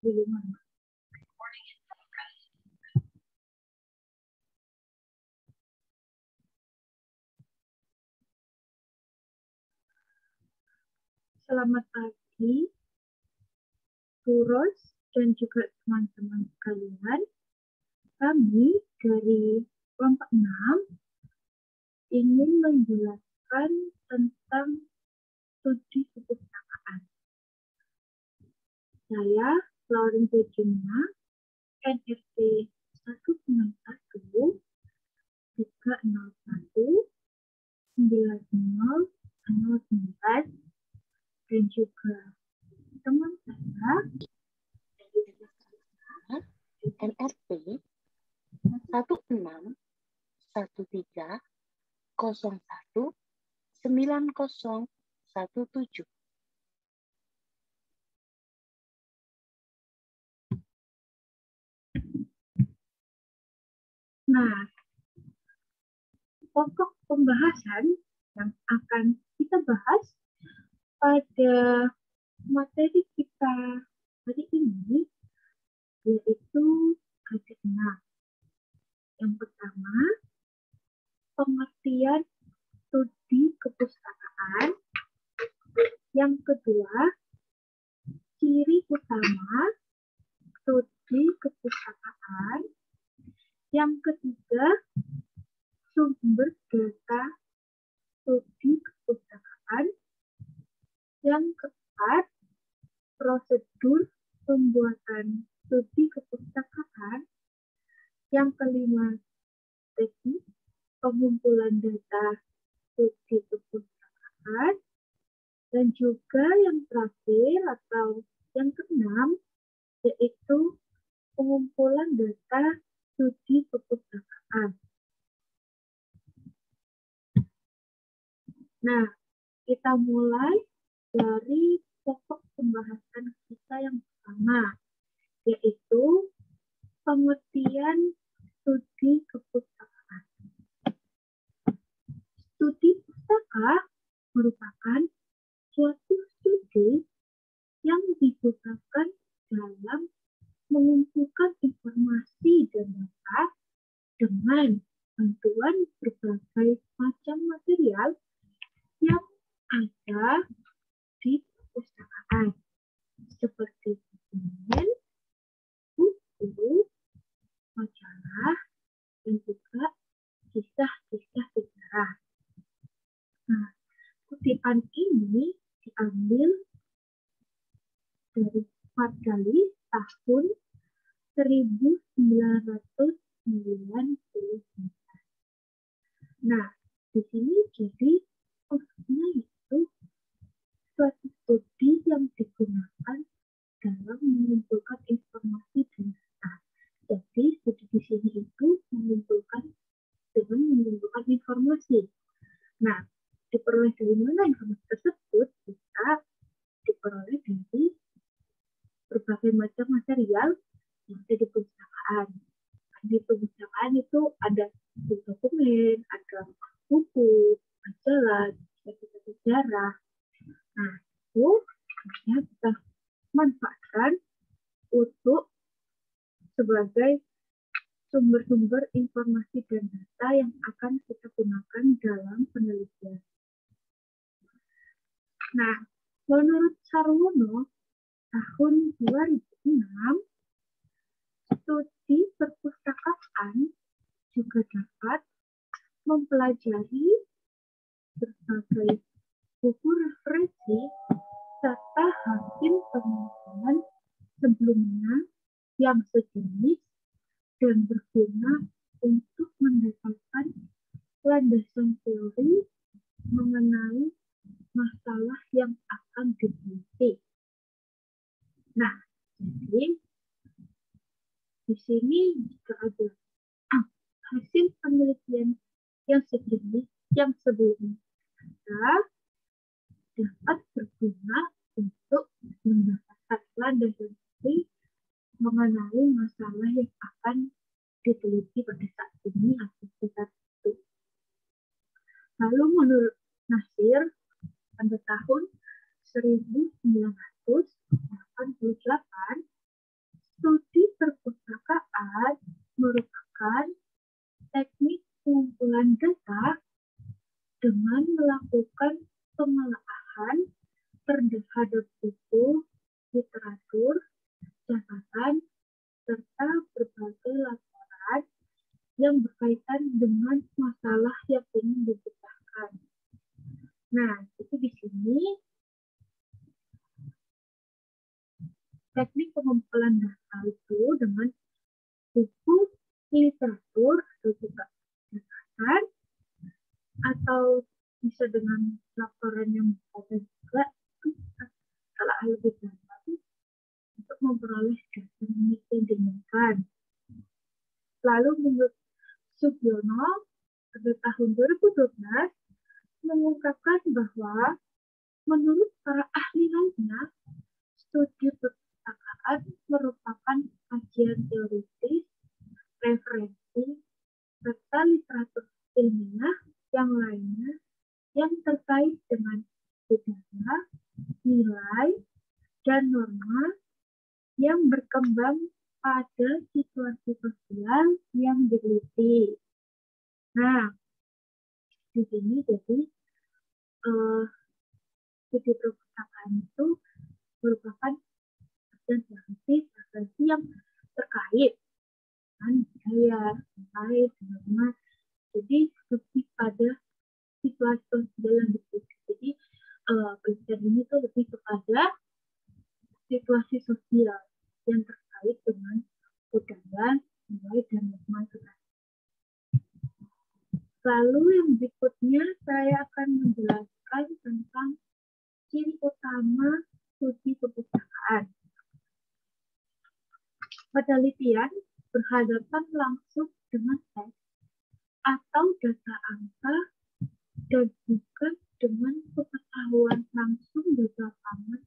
Bagaimana? Selamat pagi, Bu Ros dan juga teman-teman sekalian. Kami dari kelompok 6 ingin menjelaskan tentang studi perpustakaan. Saya, Lauren Virginia, NRT 161 301 9009 dan juga teman saya NRT 1613019017. Nah, pokok pembahasan yang akan kita bahas pada materi kita hari ini yaitu ada 6. Yang pertama, pengertian studi kepustakaan. Yang kedua, ciri utama studi kepustakaan. Yang ketiga, sumber data studi kepustakaan. Yang keempat, prosedur pembuatan studi kepustakaan. Yang kelima, teknik pengumpulan data studi kepustakaan. Dan juga yang terakhir atau yang keenam, yaitu pengumpulan data studi perpustakaan. Nah, kita mulai dari pokok pembahasan kita yang pertama, yaitu pengertian studi kepustakaan. Studi pustaka merupakan suatu studi yang digunakan dalam mengumpulkan informasi dan data dengan bantuan berbagai macam material yang ada di perpustakaan, seperti dokumen, buku, majalah, dan juga kisah-kisah sejarah. Nah, kutipan ini diambil dari Margalis tahun 1999. Nah, di sini jadi maksudnya itu suatu studi yang digunakan dalam mengumpulkan informasi dan data. Jadi studi di sini itu mengumpulkan informasi. Nah, diperoleh dari mana informasi tersebut? Bisa diperoleh dari berbagai macam material yang ada di perpustakaan. Di perpustakaan itu ada dokumen, ada buku, majalah, sejarah. Nah, itu kita manfaatkan untuk sebagai sumber-sumber informasi dan data yang akan kita gunakan dalam penelitian. Nah, menurut Sarwono, tahun 2006, studi perpustakaan juga dapat mempelajari berbagai buku referensi serta hasil penelitian sebelumnya yang sejenis dan berguna untuk mendapatkan landasan teori mengenai masalah yang akan diteliti. Nah, jadi di sini jika ada hasil penelitian yang sejenis yang sebelumnya dapat berguna untuk mendapatkan landasan teori mengenai masalah yang akan diteliti pada saat ini atau sekitar itu. Lalu menurut Nasir, pada tahun 1988, penelitian merupakan teknik pengumpulan data dengan melakukan penelaahan terhadap buku, literatur, catatan, serta berbagai laporan yang berkaitan dengan masalah yang ingin dipecahkan. Nah, jadi di sini teknik pengumpulan data itu dengan buku, literatur, atau juga catatan, atau bisa dengan laporan yang ada juga, itu salah lebih dalam untuk memperoleh data yang diinginkan. Lalu menurut Sugiono pada tahun 2012 mengungkapkan bahwa menurut para ahli lainnya, studi perpustakaan merupakan kajian teoritis, referensi, serta literatur ilmiah yang lainnya yang terkait dengan budaya, nilai, dan norma yang berkembang pada situasi sosial yang diteliti. Nah, di sini jadi studi perpustakaan itu merupakan referensi yang terkait dengan budaya, nilai, norma. Jadi lebih pada situasi sosial yang diteliti. Jadi penelitian ini tuh lebih kepada situasi sosial yang terkait dengan budaya, nilai, dan norma. Lalu yang berikutnya saya akan menjelaskan tentang ciri utama studi perpustakaan. Penelitian berhadapan langsung dengan teks atau data angka dan bukan dengan pengetahuan langsung dari lapangan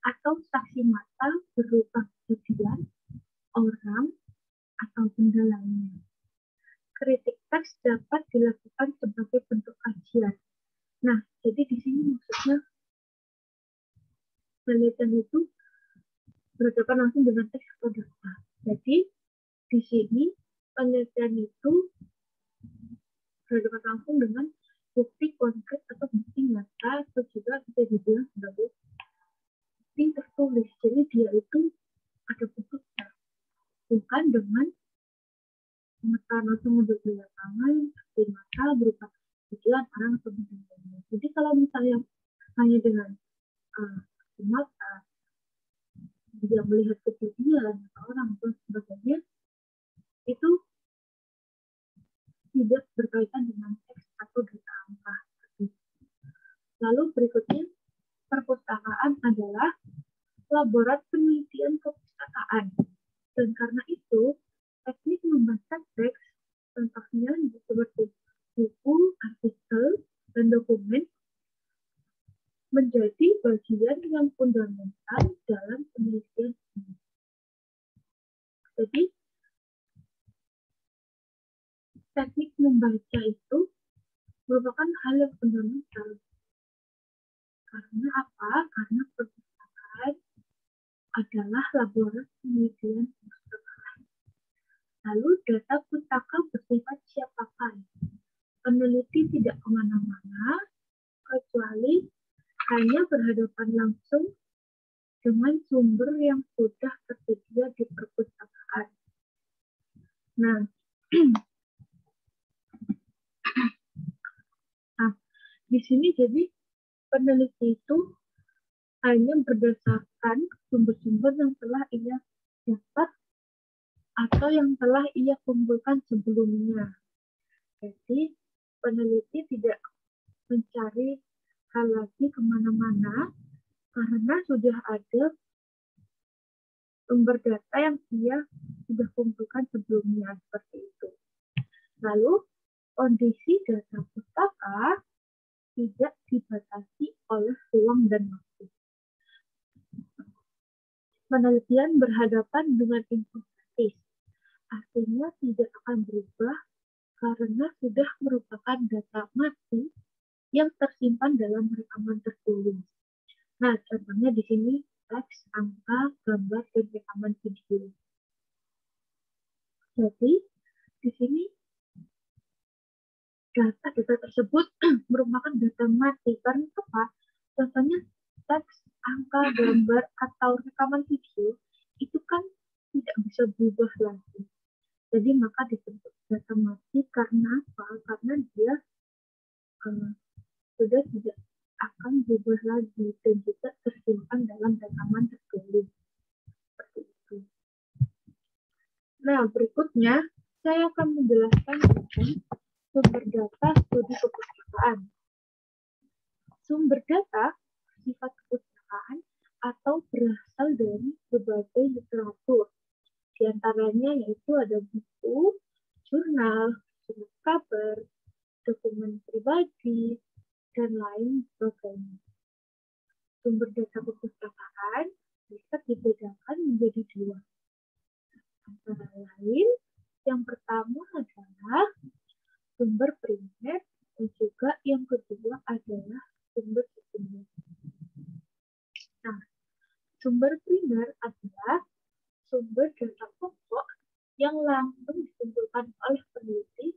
atau saksi mata berupa kejadian, orang, atau benda lainnya. Kritik teks dapat dilakukan sebagai bentuk kajian. Nah, jadi di sini maksudnya penelitian itu berhadapan langsung dengan teks atau data. Jadi di sini penelitian itu berhadapan langsung dengan bukti konkret atau bukti nyata atau juga bisa dibilang sebagai bukti tertulis. Jadi dia itu ada buktinya, bukan dengan pengetahuan langsung untuk di lapangan, bukti mata berupa kejadian orang atau benda lainnya. Jadi kalau misalnya hanya dengan mata, dia melihat kejadian atau orang atau sebagainya, itu tidak berkaitan dengan teks atau data angka. Lalu berikutnya, perpustakaan adalah laboratorium penelitian perpustakaan. Dan karena itu, teknik membaca teks, contohnya seperti buku, artikel, dan dokumen, menjadi bagian yang fundamental dalam penelitian ini. Jadi, teknik membaca itu merupakan hal yang fundamental. Karena apa? Karena perpustakaan adalah laboratorium penelitian perpustakaan. Lalu data pustaka bersifat siap pakai. Peneliti tidak kemana-mana, kecuali hanya berhadapan langsung dengan sumber yang sudah tersedia di perpustakaan. Nah, di sini jadi peneliti itu hanya berdasarkan sumber-sumber yang telah ia dapat atau yang telah ia kumpulkan sebelumnya. Jadi peneliti tidak mencari hal lagi kemana-mana karena sudah ada sumber data yang ia sudah kumpulkan sebelumnya seperti itu. Lalu kondisi data pustaka tidak dibatasi oleh ruang dan waktu. Penelitian berhadapan dengan info statis, artinya tidak akan berubah karena sudah merupakan data mati yang tersimpan dalam rekaman tertulis. Nah, contohnya di sini teks, angka, gambar, dan rekaman video. Jadi di sini data tersebut merupakan data mati karena apa? Contohnya teks, angka, gambar atau rekaman video itu kan tidak bisa berubah lagi. Jadi maka disebut data mati karena apa? Karena dia sudah tidak akan berubah lagi dan juga tersimpan dalam rekaman tertulis. Seperti itu. Nah, berikutnya saya akan menjelaskan tentang sumber data studi kepustakaan. Sumber data sifat kepustakaan atau berasal dari berbagai literatur. Di antaranya yaitu ada buku, jurnal, surat kabar, dokumen pribadi, dan lain sebagainya. Sumber data perpustakaan bisa dibedakan menjadi dua. Antara lain, yang pertama adalah sumber primer dan juga yang kedua adalah sumber sekunder. Nah, sumber primer adalah sumber data pokok yang langsung dikumpulkan oleh peneliti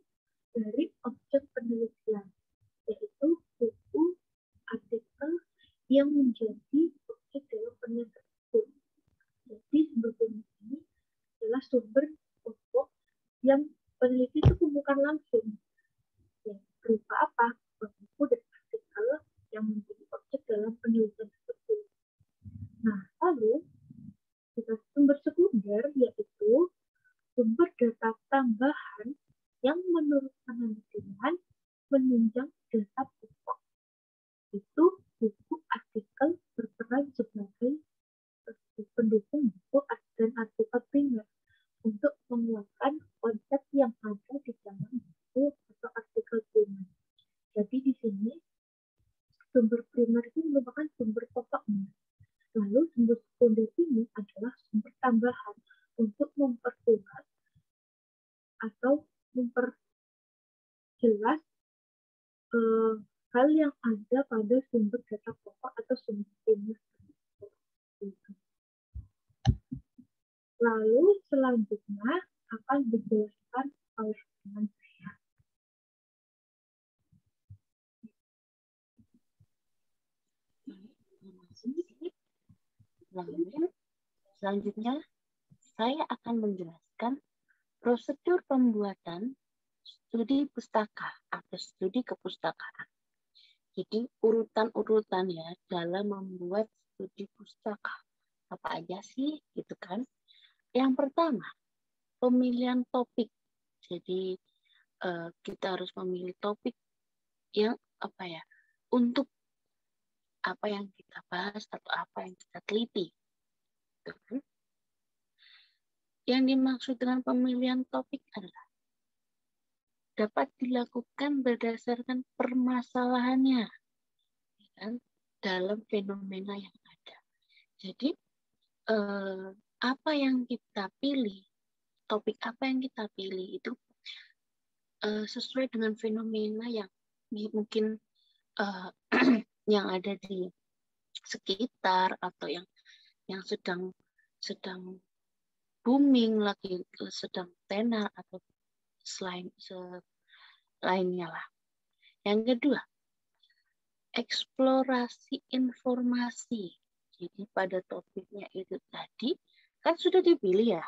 dari objek penelitian, yaitu buku, artikel yang menjadi objek dalam penelitian tersebut. Jadi sumber primer ini adalah sumber pokok yang peneliti itu kumpulkan langsung. Ya, berupa apa? Buku dan artikel yang menjadi objek dalam penelitian tersebut. Nah, lalu sumber sekunder yaitu sumber data tambahan yang menurut penelitian menunjang data pokok. Itu buku artikel berperan sebagai pendukung buku dan artikel primer untuk menguatkan konsep yang ada di dalam buku atau artikel primer. Jadi di sini sumber primer itu merupakan sumber pokoknya. Lalu sumber sekunder ini adalah sumber tambahan untuk memperkuat atau memperjelas hal yang ada pada sumber data pokok atau sumber primer. Lalu selanjutnya akan dijelaskan oleh teman saya. Lalu selanjutnya saya akan menjelaskan prosedur pembuatan studi pustaka atau studi kepustakaan. Jadi urutan-urutan ya dalam membuat studi pustaka. Apa aja sih gitu kan? Yang pertama, pemilihan topik. Jadi kita harus memilih topik yang apa ya? Untuk apa yang kita bahas atau apa yang kita teliti. Gitu kan? Yang dimaksud dengan pemilihan topik adalah dapat dilakukan berdasarkan permasalahannya kan, dalam fenomena yang ada. Jadi apa yang kita pilih, topik apa yang kita pilih itu sesuai dengan fenomena yang mungkin yang ada di sekitar atau yang sedang booming lagi, sedang tenar atau lainnya lah. Yang kedua, eksplorasi informasi. Jadi pada topiknya itu tadi kan sudah dipilih ya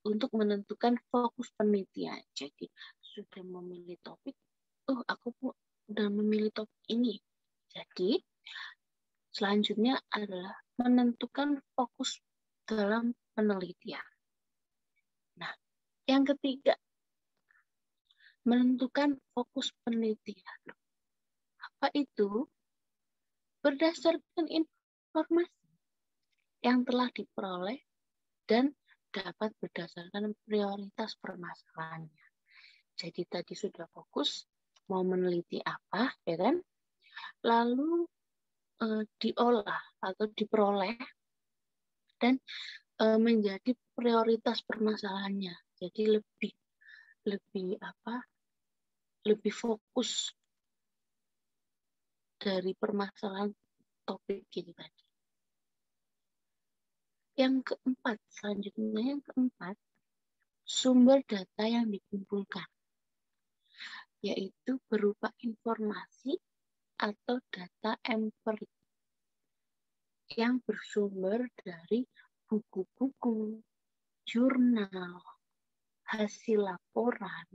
untuk menentukan fokus penelitian. Jadi sudah memilih topik, aku udah memilih topik ini. Jadi selanjutnya adalah menentukan fokus dalam penelitian. Nah, yang ketiga, menentukan fokus penelitian. Apa itu? Berdasarkan informasi yang telah diperoleh dan dapat berdasarkan prioritas permasalahannya. Jadi tadi sudah fokus mau meneliti apa, ya kan? Lalu diolah atau diperoleh dan menjadi prioritas permasalahannya. Jadi lebih fokus dari permasalahan topik gitu tadi. Yang keempat, sumber data yang dikumpulkan, yaitu berupa informasi atau data empirik yang bersumber dari buku-buku, jurnal, hasil laporan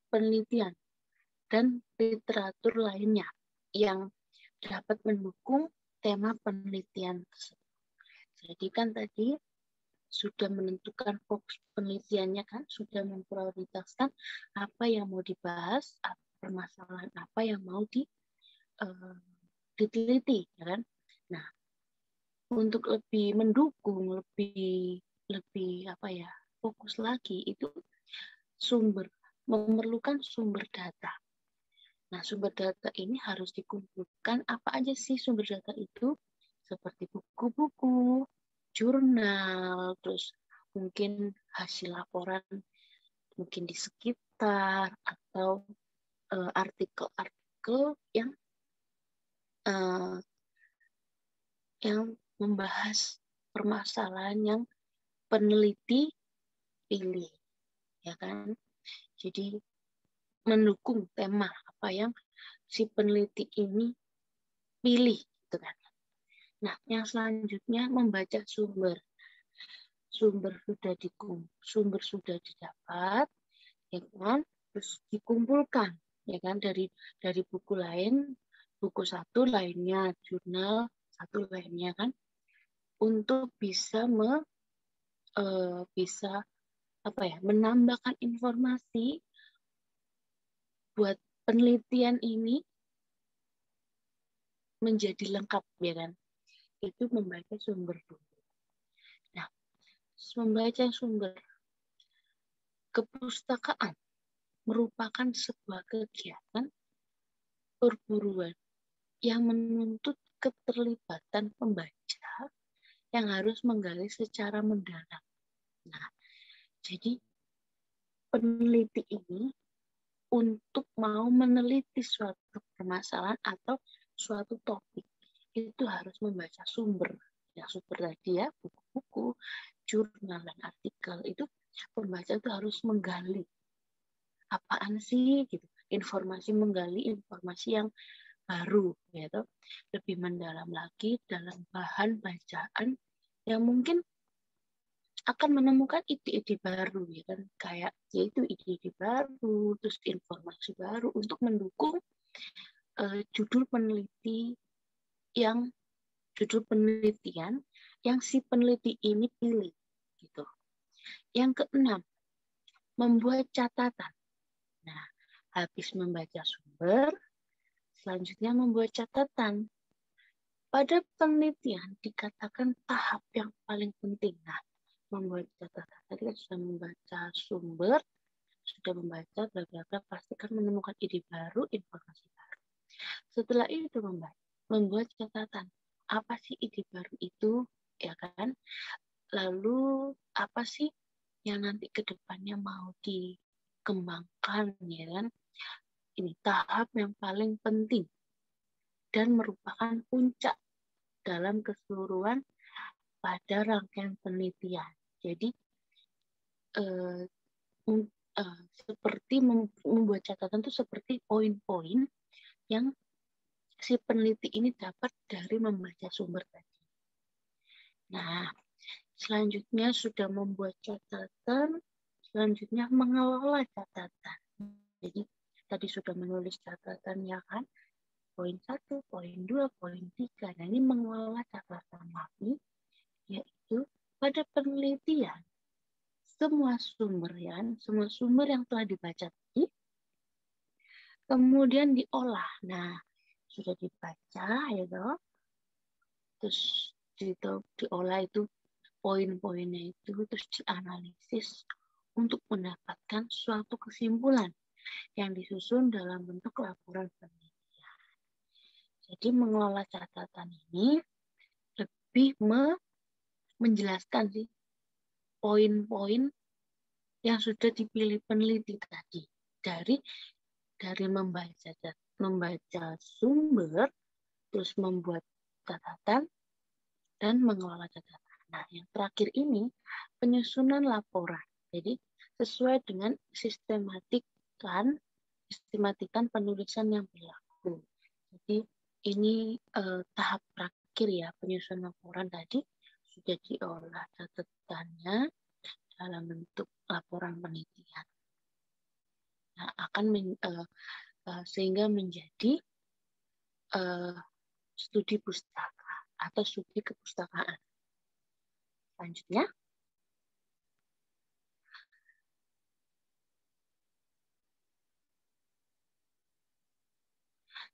penelitian, dan literatur lainnya yang dapat mendukung tema penelitian tersebut. Jadi kan tadi sudah menentukan fokus penelitiannya kan, sudah memprioritaskan apa yang mau dibahas, permasalahan apa yang mau diteliti, ya kan? Nah, untuk lebih mendukung, lebih fokus lagi itu memerlukan sumber data. Nah, sumber data ini harus dikumpulkan. Apa aja sih sumber data itu? Seperti buku-buku, jurnal, terus mungkin hasil laporan mungkin di sekitar, atau artikel-artikel yang membahas permasalahan yang peneliti pilih, ya kan? Jadi mendukung tema apa yang si peneliti ini pilih, gitu kan? Nah, yang selanjutnya membaca sumber. Sumber sudah didapat, ya kan? Terus dikumpulkan, ya kan? Dari buku lain, buku satu lainnya, jurnal satu lainnya kan, untuk bisa menambahkan informasi buat penelitian ini menjadi lengkap, ya kan? Itu membaca sumber dulu. Nah, membaca sumber, kepustakaan merupakan sebuah kegiatan perburuan yang menuntut keterlibatan pembaca yang harus menggali secara mendalam. Nah, jadi peneliti ini untuk mau meneliti suatu permasalahan atau suatu topik itu harus membaca sumber. Ya, sumber tadi ya, buku-buku, jurnal, dan artikel. Itu pembaca itu harus menggali apaan sih gitu, menggali informasi yang baru, gitu, lebih mendalam lagi dalam bahan bacaan yang mungkin akan menemukan ide-ide baru, ya kan, kayak yaitu ide-ide baru, terus informasi baru untuk mendukung judul penelitian yang si peneliti ini pilih, gitu. Yang keenam, membuat catatan. Nah, habis membaca sumber, selanjutnya membuat catatan. Pada penelitian dikatakan tahap yang paling penting. Nah, membuat catatan. Tadi kan sudah membaca sumber, sudah membaca bla bla bla, pastikan menemukan ide baru, informasi baru. Setelah itu membuat catatan. Apa sih ide baru itu, ya kan? Lalu apa sih yang nanti ke depannya mau dikembangkan, ya kan? Ini tahap yang paling penting dan merupakan puncak dalam keseluruhan pada rangkaian penelitian. Jadi seperti membuat catatan itu seperti poin-poin yang si peneliti ini dapat dari membaca sumber tadi. Nah, selanjutnya sudah membuat catatan, selanjutnya mengelola catatan. Jadi tadi sudah menulis catatan, ya kan? Poin 1, poin 2, poin 3. Nah, ini mengelola catatan lagi, yaitu pada penelitian semua sumber yang telah dibaca tadi kemudian diolah. Nah, sudah dibaca, ya toh, terus diolah itu poin-poinnya itu, terus dianalisis untuk mendapatkan suatu kesimpulan yang disusun dalam bentuk laporan penelitian. Jadi mengelola catatan ini lebih menjelaskan sih poin-poin yang sudah dipilih peneliti tadi dari membaca sumber, terus membuat catatan dan mengelola catatan. Nah, yang terakhir ini penyusunan laporan. Jadi sesuai dengan sistematikan penulisan yang berlaku. Jadi ini tahap terakhir ya, penyusunan laporan tadi sudah diolah catatannya dalam bentuk laporan penelitian. Nah, sehingga menjadi studi pustaka atau studi kepustakaan.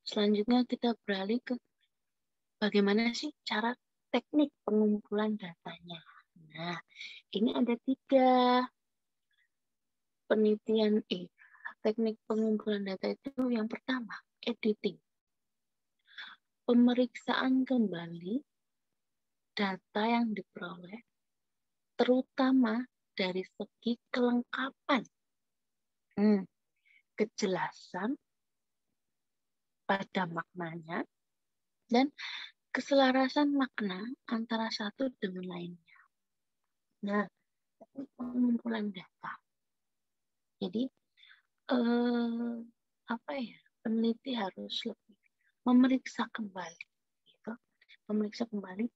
Selanjutnya kita beralih ke bagaimana sih cara teknik pengumpulan datanya. Nah, ini ada 3 penelitian teknik pengumpulan data itu. Yang pertama, editing. Pemeriksaan kembali data yang diperoleh, terutama dari segi kelengkapan, kejelasan pada maknanya, dan keselarasan makna antara satu dengan lainnya. Nah, pengumpulan data. Jadi, peneliti harus lebih memeriksa kembali, gitu. Memeriksa kembali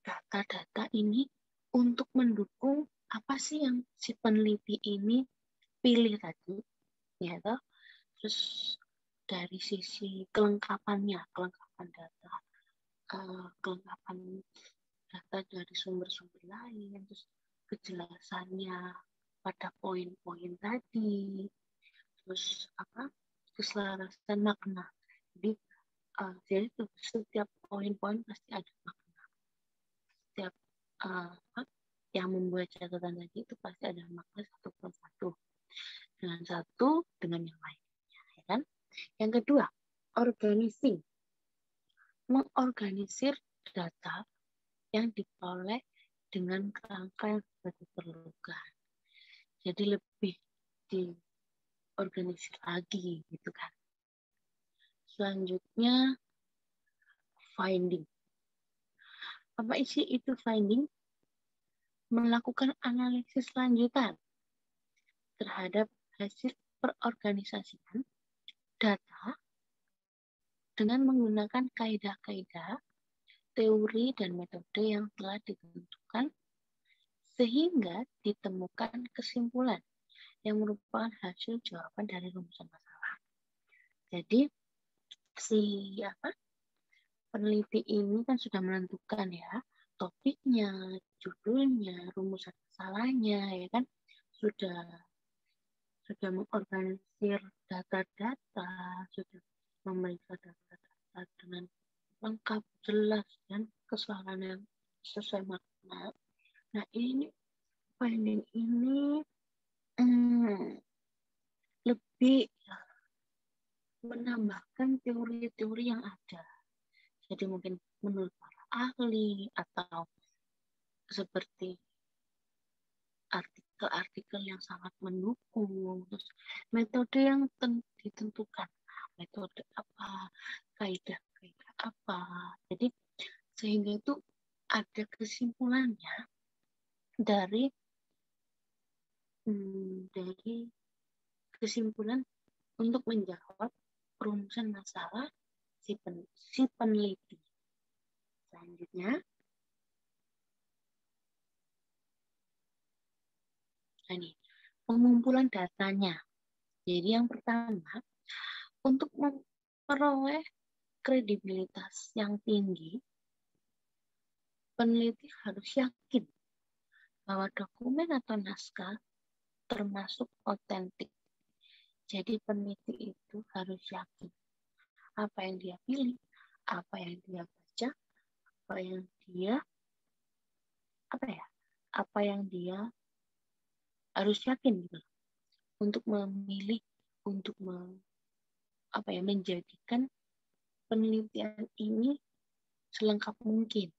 data-data ini untuk mendukung apa sih yang si peneliti ini pilih tadi, ya toh. Terus dari sisi kelengkapan data, kelengkapan data dari sumber-sumber lain, terus kejelasannya pada poin-poin tadi, terus keselarasan makna. Jadi itu setiap poin-poin pasti ada makna. Setiap yang membuat catatan tadi itu pasti ada makna satu persatu dengan yang lainnya, ya kan? Yang kedua, organizing. Mengorganisir data yang diperoleh dengan kerangka yang sudah diperlukan. Jadi lebih diorganisir lagi, gitu kan. Selanjutnya, finding. Apa isi itu finding? Melakukan analisis lanjutan terhadap hasil perorganisasian data dengan menggunakan kaidah-kaidah, teori, dan metode yang telah ditentukan sehingga ditemukan kesimpulan yang merupakan hasil jawaban dari rumusan masalah. Jadi peneliti ini kan sudah menentukan ya topiknya, judulnya, rumusan masalahnya, ya kan, sudah mengorganisir data-data, sudah memeriksa data-data dengan lengkap, jelas, dan kesalahan yang sesuai makna. Nah, ini finding ini lebih menambahkan teori-teori yang ada. Jadi mungkin menurut para ahli atau seperti artikel-artikel yang sangat mendukung, terus metode yang ditentukan, metode apa, kaidah apa. Jadi sehingga itu ada kesimpulannya dari kesimpulan untuk menjawab rumusan masalah si peneliti. Selanjutnya, ini pengumpulan datanya. Jadi yang pertama, untuk memperoleh kredibilitas yang tinggi, peneliti harus yakin bahwa dokumen atau naskah termasuk otentik. Jadi peneliti itu harus yakin apa yang dia pilih, apa yang dia baca, apa yang dia harus yakin gitu untuk memilih, untuk menjadikan penelitian ini selengkap mungkin.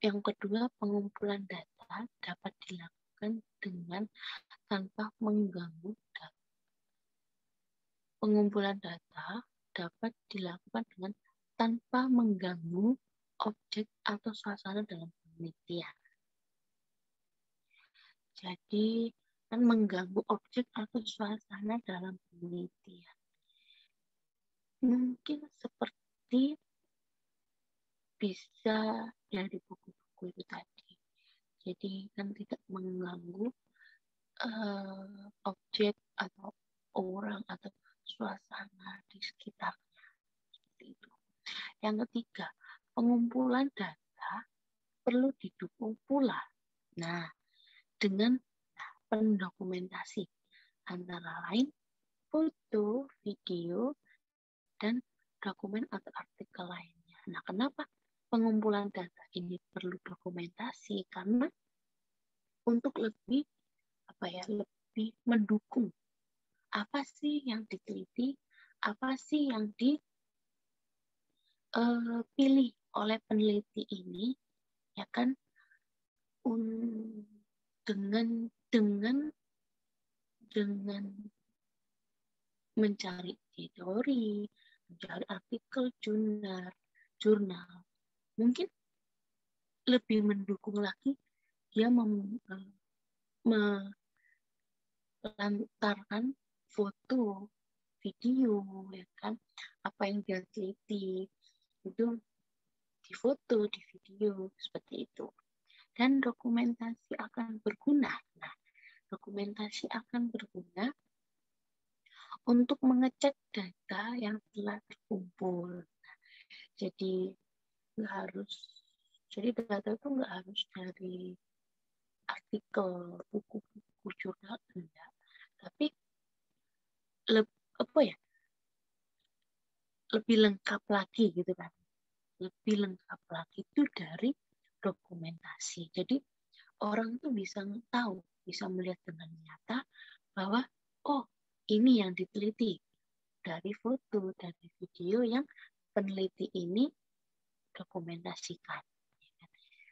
Yang kedua, pengumpulan data dapat dilakukan dengan tanpa mengganggu data. Pengumpulan data dapat dilakukan dengan tanpa mengganggu objek atau suasana dalam penelitian. Jadi kan mengganggu objek atau suasana dalam penelitian. Mungkin seperti bisa dari buku-buku itu tadi. Jadi kan tidak mengganggu objek atau orang atau suasana di sekitarnya. Seperti itu. Yang ketiga, pengumpulan data perlu didukung pula. Nah, dengan pendokumentasi antara lain foto, video, dan dokumen atau artikel lainnya. Nah, kenapa pengumpulan data ini perlu dokumentasi? Karena untuk lebih lebih mendukung apa sih yang diteliti, apa sih yang dipilih oleh peneliti ini, ya kan, dengan mencari teori, mencari artikel jurnal, mungkin lebih mendukung lagi dia melantarkan foto, video, ya kan, apa yang dia teliti itu difoto, di video, seperti itu. Dan dokumentasi akan berguna. Nah, dokumentasi akan berguna untuk mengecek data yang telah terkumpul. Nah, jadi data itu nggak harus dari artikel, buku-buku jurnal, enggak. Tapi lebih lengkap lagi gitu kan. Lebih lengkap lagi itu dari dokumentasi. Jadi orang tuh bisa tahu, bisa melihat dengan nyata bahwa oh, ini yang diteliti dari foto, dari video yang peneliti ini dokumentasikan.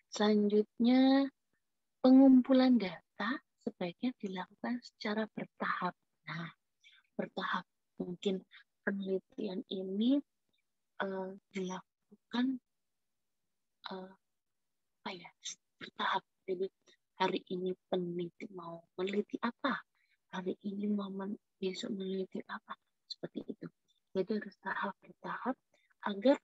Selanjutnya, pengumpulan data sebaiknya dilakukan secara bertahap. Nah, bertahap. Mungkin penelitian ini dilakukan bertahap. Jadi hari ini peneliti mau meneliti apa, hari ini besok meneliti apa, seperti itu. Jadi harus tahap bertahap agar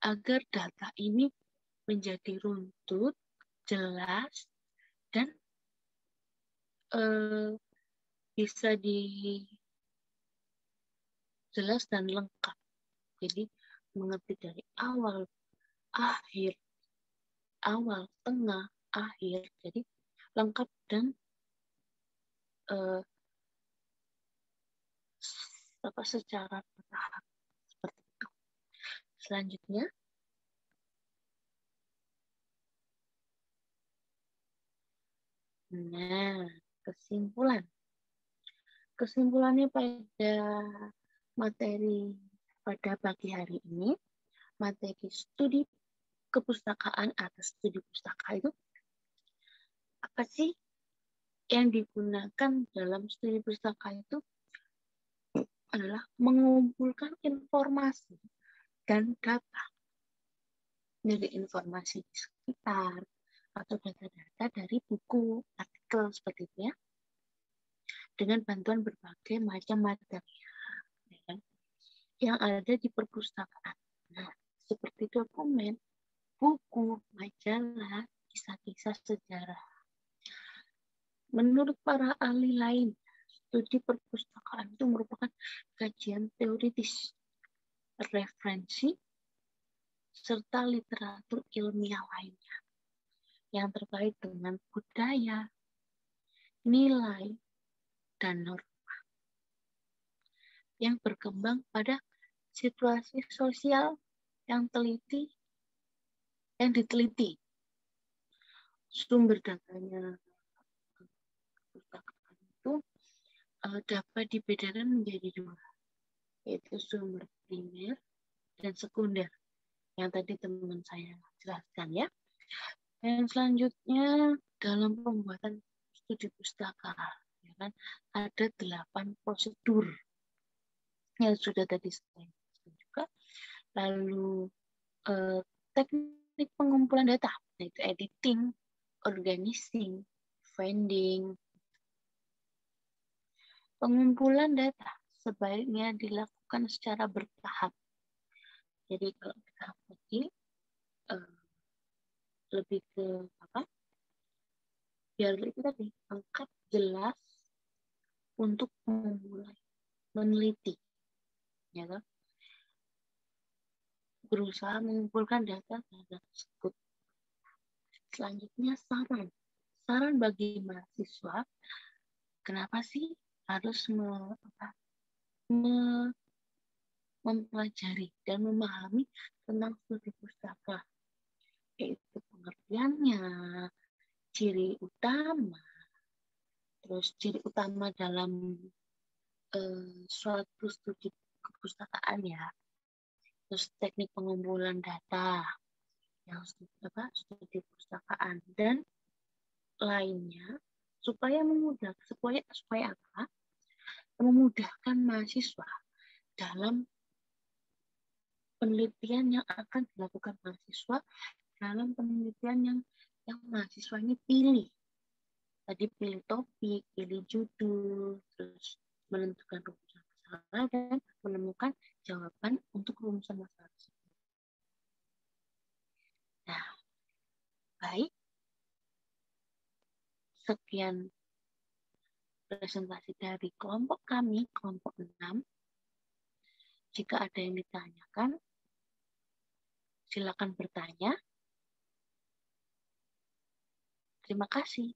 agar data ini menjadi runtut, jelas, dan bisa jelas dan lengkap. Jadi mengerti dari awal, akhir, tengah, akhir. Jadi lengkap dan secara bertahap, seperti itu. Selanjutnya, nah, kesimpulannya pada pagi hari ini, materi studi kepustakaan atau studi pustaka itu apa sih yang digunakan dalam studi pustaka itu adalah mengumpulkan informasi dan data dari informasi di sekitar atau data-data dari buku, artikel, seperti itu ya, dengan bantuan berbagai macam materi yang ada di perpustakaan. Nah, seperti dokumen, buku, majalah, kisah-kisah sejarah. Menurut para ahli lain, studi perpustakaan itu merupakan kajian teoritis, referensi, serta literatur ilmiah lainnya yang terkait dengan budaya, nilai, dan norma yang berkembang pada situasi sosial yang diteliti. Sumber datanya perpustakaan itu dapat dibedakan menjadi dua, yaitu sumber primer dan sekunder, yang tadi teman saya jelaskan ya. Dan selanjutnya dalam pembuatan studi pustaka, ya kan? Ada 8 prosedur yang sudah tadi saya jelaskan juga. Lalu teknik pengumpulan data, yaitu editing, organizing, finding. Pengumpulan data sebaiknya dilakukan secara bertahap. Jadi kalau kita pergi lebih ke apa? Biar itu tadi lengkap, jelas untuk memulai meneliti, ya kan? Berusaha mengumpulkan data tersebut. Selanjutnya saran bagi mahasiswa, kenapa sih harus mempelajari dan memahami tentang studi pustaka, yaitu pengertiannya, ciri utama, terus ciri utama dalam suatu studi kepustakaan ya, terus teknik pengumpulan data yang studi perpustakaan dan lainnya, supaya apa? Memudahkan mahasiswa dalam penelitian yang akan dilakukan mahasiswa, dalam penelitian yang mahasiswa ini pilih. Tadi pilih topik, pilih judul, terus menentukan rumusan masalah dan menemukan jawaban untuk rumusan masalah tersebut. Nah, baik. Sekian presentasi dari kelompok kami, kelompok 6. Jika ada yang ditanyakan, silakan bertanya. Terima kasih.